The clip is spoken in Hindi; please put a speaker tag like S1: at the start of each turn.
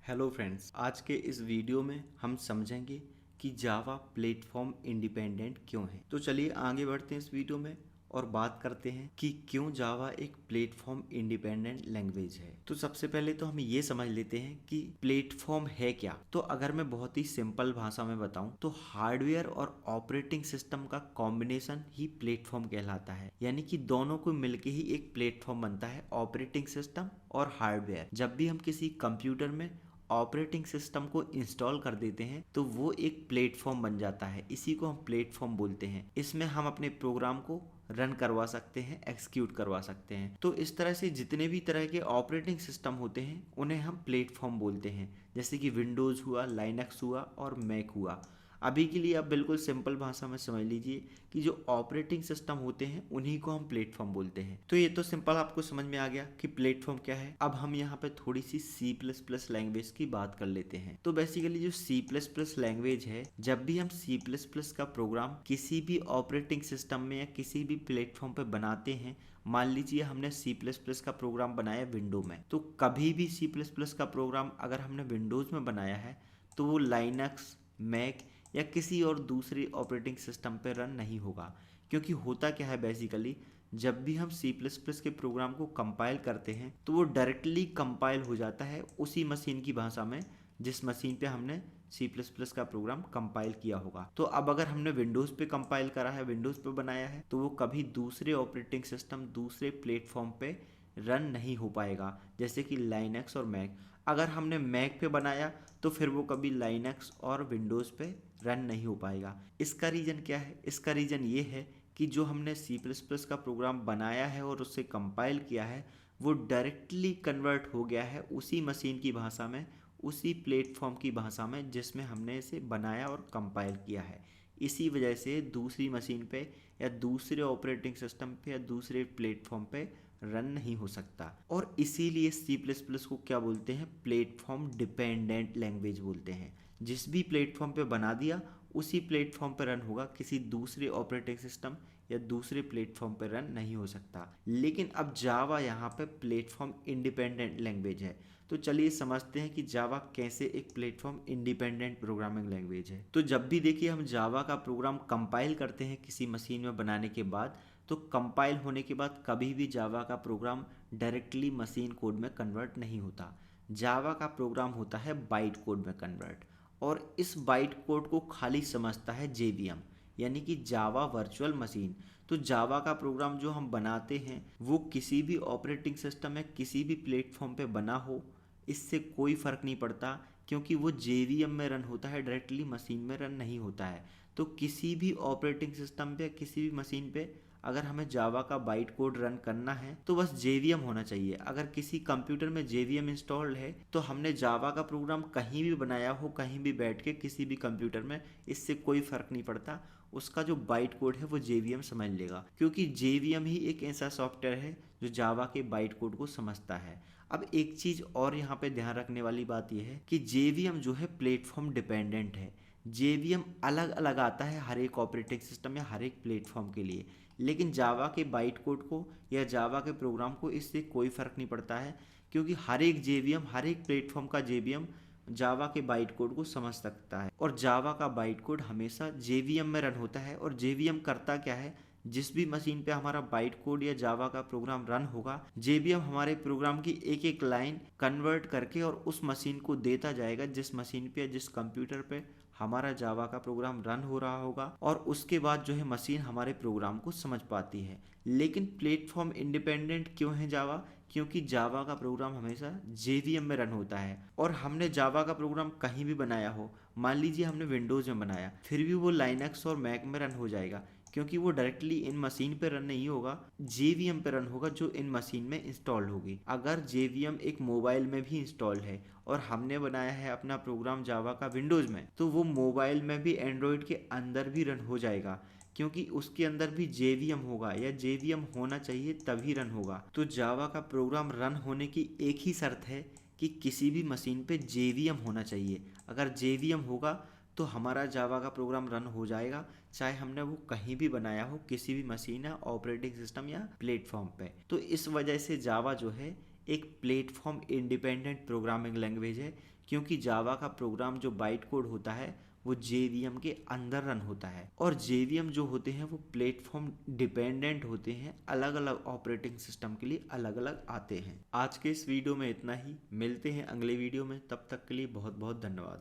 S1: हेलो फ्रेंड्स, आज के इस वीडियो में हम समझेंगे कि जावा प्लेटफॉर्म इंडिपेंडेंट क्यों है। तो चलिए आगे बढ़ते हैं इस वीडियो में और बात करते हैं कि क्यों जावा एक प्लेटफॉर्म इंडिपेंडेंट लैंग्वेज है। तो सबसे पहले तो हम ये समझ लेते हैं कि प्लेटफॉर्म है क्या। तो अगर मैं बहुत ही सिंपल भाषा में बताऊं तो हार्डवेयर और ऑपरेटिंग सिस्टम का कॉम्बिनेशन ही प्लेटफॉर्म कहलाता है। यानी कि दोनों को मिलके ही एक प्लेटफॉर्म बनता है, ऑपरेटिंग सिस्टम और हार्डवेयर। जब भी हम किसी कंप्यूटर में ऑपरेटिंग सिस्टम को इंस्टॉल कर देते हैं तो वो एक प्लेटफॉर्म बन जाता है। इसी को हम प्लेटफॉर्म बोलते हैं। इसमें हम अपने प्रोग्राम को रन करवा सकते हैं, एक्सिक्यूट करवा सकते हैं। तो इस तरह से जितने भी तरह के ऑपरेटिंग सिस्टम होते हैं उन्हें हम प्लेटफॉर्म बोलते हैं। जैसे कि विंडोज़ हुआ, लाइनक्स हुआ और मैक हुआ। अभी के लिए आप बिल्कुल सिंपल भाषा में समझ लीजिए कि जो ऑपरेटिंग सिस्टम होते हैं उन्हीं को हम प्लेटफॉर्म बोलते हैं। तो ये तो सिंपल आपको समझ में आ गया कि प्लेटफॉर्म क्या है। अब हम यहाँ पे थोड़ी सी C++ लैंग्वेज की बात कर लेते हैं। तो बेसिकली जो C++ लैंग्वेज है, जब भी हम C++ का प्रोग्राम किसी भी ऑपरेटिंग सिस्टम में या किसी भी प्लेटफॉर्म पे बनाते हैं, मान लीजिए हमने C++ का प्रोग्राम बनाया विंडो में, तो कभी भी C++ का प्रोग्राम अगर हमने विंडोज़ में बनाया है तो वो लाइनक्स, मैक या किसी और दूसरे ऑपरेटिंग सिस्टम पर रन नहीं होगा। क्योंकि होता क्या है, बेसिकली जब भी हम C++ के प्रोग्राम को कंपाइल करते हैं तो वो डायरेक्टली कंपाइल हो जाता है उसी मशीन की भाषा में जिस मशीन पे हमने C++ का प्रोग्राम कंपाइल किया होगा। तो अब अगर हमने विंडोज़ पे कंपाइल करा है, विंडोज़ पे बनाया है, तो वो कभी दूसरे ऑपरेटिंग सिस्टम, दूसरे प्लेटफॉर्म पे रन नहीं हो पाएगा। जैसे कि लाइनक्स और मैक। अगर हमने मैक पे बनाया तो फिर वो कभी लाइनक्स और विंडोज़ पे रन नहीं हो पाएगा। इसका रीज़न क्या है? इसका रीज़न ये है कि जो हमने C++ का प्रोग्राम बनाया है और उससे कंपाइल किया है वो डायरेक्टली कन्वर्ट हो गया है उसी मशीन की भाषा में, उसी प्लेटफॉर्म की भाषा में जिसमें हमने इसे बनाया और कंपाइल किया है। इसी वजह से दूसरी मशीन पे या दूसरे ऑपरेटिंग सिस्टम पे या दूसरे प्लेटफॉर्म पे रन नहीं हो सकता। और इसीलिए C++ को क्या बोलते हैं? प्लेटफॉर्म डिपेंडेंट लैंग्वेज बोलते हैं। जिस भी प्लेटफॉर्म पे बना दिया उसी प्लेटफॉर्म पर रन होगा, किसी दूसरे ऑपरेटिंग सिस्टम या दूसरे प्लेटफॉर्म पर रन नहीं हो सकता। लेकिन अब जावा यहाँ पे प्लेटफॉर्म इंडिपेंडेंट लैंग्वेज है। तो चलिए समझते हैं कि जावा कैसे एक प्लेटफॉर्म इंडिपेंडेंट प्रोग्रामिंग लैंग्वेज है। तो जब भी देखिए हम जावा का प्रोग्राम कंपाइल करते हैं किसी मशीन में बनाने के बाद, तो कंपाइल होने के बाद कभी भी जावा का प्रोग्राम डायरेक्टली मशीन कोड में कन्वर्ट नहीं होता। जावा का प्रोग्राम होता है बाइट कोड में कन्वर्ट, और इस बाइट कोड को खाली समझता है JVM, यानी कि जावा वर्चुअल मशीन। तो जावा का प्रोग्राम जो हम बनाते हैं वो किसी भी ऑपरेटिंग सिस्टम या किसी भी प्लेटफॉर्म पे बना हो, इससे कोई फ़र्क नहीं पड़ता, क्योंकि वो JVM में रन होता है, डायरेक्टली मशीन में रन नहीं होता है। तो किसी भी ऑपरेटिंग सिस्टम पे, किसी भी मशीन पे अगर हमें जावा का बाइट कोड रन करना है तो बस JVM होना चाहिए। अगर किसी कंप्यूटर में JVM इंस्टॉल्ड है तो हमने जावा का प्रोग्राम कहीं भी बनाया हो, कहीं भी बैठ के किसी भी कंप्यूटर में, इससे कोई फ़र्क नहीं पड़ता। उसका जो बाइट कोड है वो JVM समझ लेगा, क्योंकि JVM ही एक ऐसा सॉफ्टवेयर है जो जावा के बाइट कोड को समझता है। अब एक चीज़ और यहाँ पे ध्यान रखने वाली बात यह है कि JVM जो है प्लेटफॉर्म डिपेंडेंट है। JVM अलग अलग आता है हर एक ऑपरेटिंग सिस्टम या हर एक प्लेटफॉर्म के लिए, लेकिन जावा के बाइट कोड को या जावा के प्रोग्राम को इससे कोई फ़र्क नहीं पड़ता है, क्योंकि हर एक JVM, हर एक प्लेटफॉर्म का JVM जावा के बाइट कोड को समझ सकता है। और जावा का बाइट कोड हमेशा JVM में रन होता है। और JVM करता क्या है? जिस भी मशीन पे हमारा बाइट कोड या जावा का प्रोग्राम रन होगा, JVM हमारे प्रोग्राम की एक एक लाइन कन्वर्ट करके और उस मशीन को देता जाएगा जिस मशीन पे या जिस कंप्यूटर पे हमारा जावा का प्रोग्राम रन हो रहा होगा, और उसके बाद जो है मशीन हमारे प्रोग्राम को समझ पाती है। लेकिन प्लेटफॉर्म इंडिपेंडेंट क्यों है जावा? क्योंकि जावा का प्रोग्राम हमेशा JVM में रन होता है। और हमने जावा का प्रोग्राम कहीं भी बनाया हो, मान लीजिए हमने विंडोज़ में बनाया, फिर भी वो लाइनक्स और मैक में रन हो जाएगा, क्योंकि वो डायरेक्टली इन मशीन पे रन नहीं होगा, JVM पे रन होगा जो इन मशीन में इंस्टॉल्ड होगी। अगर JVM एक मोबाइल में भी इंस्टॉल्ड है और हमने बनाया है अपना प्रोग्राम जावा का विंडोज़ में, तो वो मोबाइल में भी, एंड्रॉयड के अंदर भी रन हो जाएगा, क्योंकि उसके अंदर भी JVM होगा या JVM होना चाहिए तभी रन होगा। तो जावा का प्रोग्राम रन होने की एक ही शर्त है कि किसी भी मशीन पे JVM होना चाहिए। अगर JVM होगा तो हमारा जावा का प्रोग्राम रन हो जाएगा, चाहे हमने वो कहीं भी बनाया हो, किसी भी मशीन या ऑपरेटिंग सिस्टम या प्लेटफॉर्म पे। तो इस वजह से जावा जो है एक प्लेटफॉर्म इंडिपेंडेंट प्रोग्रामिंग लैंग्वेज है, क्योंकि जावा का प्रोग्राम जो बाइट कोड होता है वो जेवीएम के अंदर रन होता है, और जेवीएम जो होते हैं वो प्लेटफॉर्म डिपेंडेंट होते हैं, अलग अलग ऑपरेटिंग सिस्टम के लिए अलग अलग आते हैं। आज के इस वीडियो में इतना ही, मिलते हैं अगले वीडियो में, तब तक के लिए बहुत बहुत धन्यवाद।